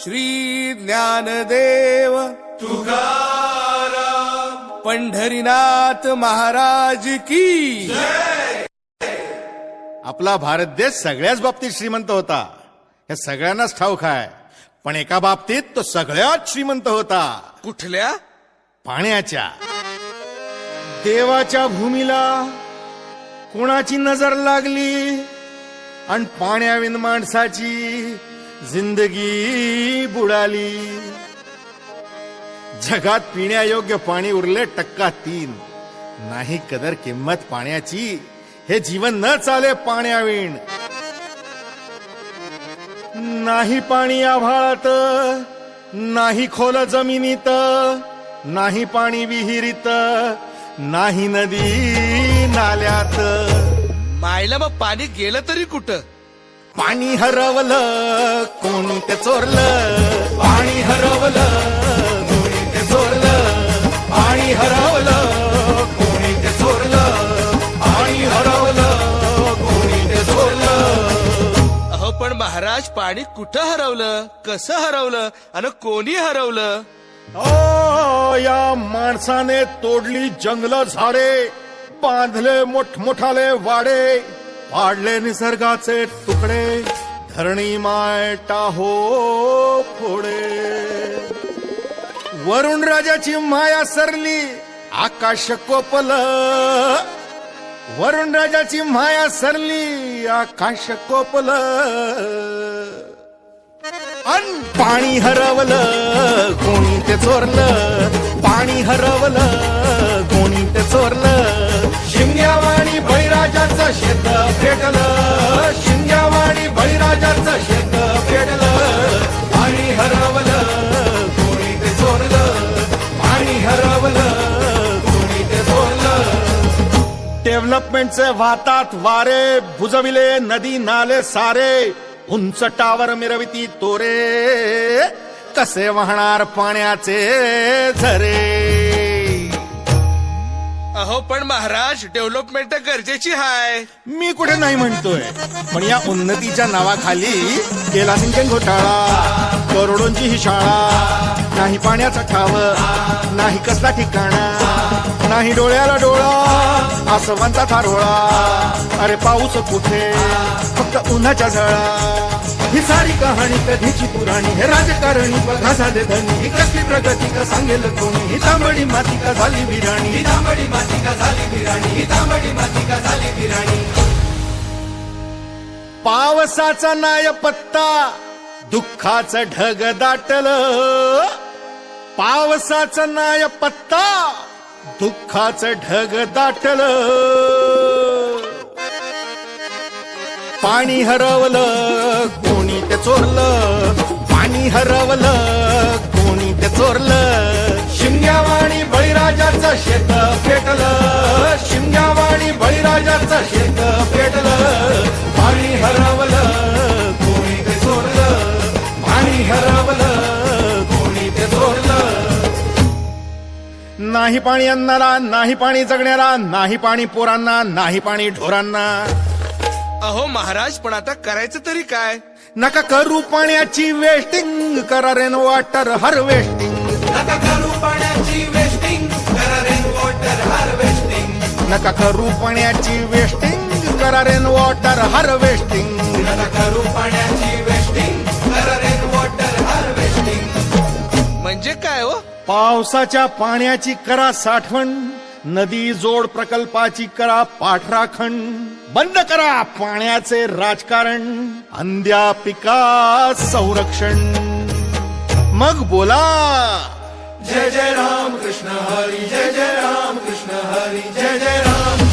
श्री ज्ञानदेव तुकाराम पंढरीनाथ महाराज की आपला भारत देश सगळ्याच बाबतीत श्रीमंत होता, हे सगळ्यांनाच ठाऊक आहे. पण एका बाबतीत तो सगळ्यात श्रीमंत होता, कुठल्या? पाण्याच्या. देवाच्या भूमीला कोणाची नजर लागली आणि पाण्याविन माणसाची जिंदगी बुडाली. जगात पिण्यायोग्य पाणी उरले 3%. नाही कदर किंमत पाण्याची, हे जीवन न चाले पाण्याविण. नाही पाणी आभाळात, नाही खोल जमिनीत, नाही पाणी विहिरीत, नाही नदी नाल्यात. मायला मग पाणी गेलं तरी कुठं? पाणी हरवलं कोणी ते चोरलं, पाणी हरवलं कोणी ते चोरलं, पाणी हरवलं कोणी ते चोरलं, पाणी हरवलं कोणी ते चोरलं. अहो पण महाराज, पाणी कुठं हरवलं, कसं हरवलं आणि कोणी हरवलं? ओ या माणसाने तोडली जंगल झाडे, बांधले मोठमोठाले वाडे, पाडले निसर्गाचे तुकडे, धरणी माय टाहो फोडे. वरुण राजाची माया सरली, आकाश कोपलं. वरुण राजाची माया सरली, आकाश कोपलं. अन पाणी हरवलं कोणी ते चोरलं, पाणी हरवलं कोणी ते चोरलं. शिमग्यावाणी बळीराजाचं शेत पेटलं, शिमग्यावाणी बळीराजाचं शेत पेटलं. पाणी हरवलं कोणी ते चोरलं, पाणी हरवलं कोणी ते चोरलं. डेव्हलपमेंटचे वाहतात वारे, बुजविले नदी नाले सारे, उंच टावर मिरविती तोरे, कसे वाहणार पाण्याचे झरे. अहो पण महाराज, डेव्हलपमेंट गरजेची आहे. मी कुठे नाही म्हणतोय, पण या उन्नतीच्या नावाखाली केला सिंचन घोटाळा, करोडोंची ही शाळा. नाही पाण्याचा ठाव, नाही कसला ठिकाणा, नाही डोळ्याला डोळा, आसमानचा थारोळा. अरे पाऊस कुठे, फक्त उन्हाच्या झळा. ही सारी कहाणी कधीची पुराणी, हे राजकारणी बघा झाले धनी. ही कसली प्रगती का सांगेल कोणी, ही तांबडी माती का झाली विराणी, ही तांबडी माती का झाली विराणी, ही तांबडी माती का झाली विराणी. पावसाचा नाय पत्ता, दुःखाचं ढग दाटलं. पावसाचं नाय पत्ता, दुःखाचं ढग दाटलं. पाणी हरवलं कोणी ते चोरलं, पाणी हरवलं कोणी ते चोरलं. शिमग्यावाणी बळीराजाचं शेत पेटलं, शिमग्यावाणी बळीराजाचं शेत पेटलं. पाणी हरवलं कोणी ते चोरलं, पाणी हरवलं कोणी ते चोरलं. नाही पाणी अन्नाला, नाही पाणी जगण्याला, नाही पाणी पोरांना, नाही पाणी ढोरांना. अहो महाराज, पण आता करायचं तरी काय? नका करू पाण्याची वेस्टिंग, करा रेन वॉटर हार्वेस्टिंग. नका करू पाण्याची वेस्टिंग, करा रेन वॉटर हार्वेस्टिंग. नका करू पाण्याची वेस्टिंग, करा रेन वॉटर हार्वेस्टिंग. नका करू पाण्याची वेस्टिंग, करा रेन वॉटर हार्वेस्टिंग. म्हणजे काय हो? पावसाच्या पाण्याची करा साठवण, नदी जोड प्रकल्पाची करा पाठराखण. बंद करा पाण्याचे राजकारण, अंध्या पिका संरक्षण. मग बोला जय जय राम कृष्ण हरी, जय जय राम कृष्ण हरी, जय जय राम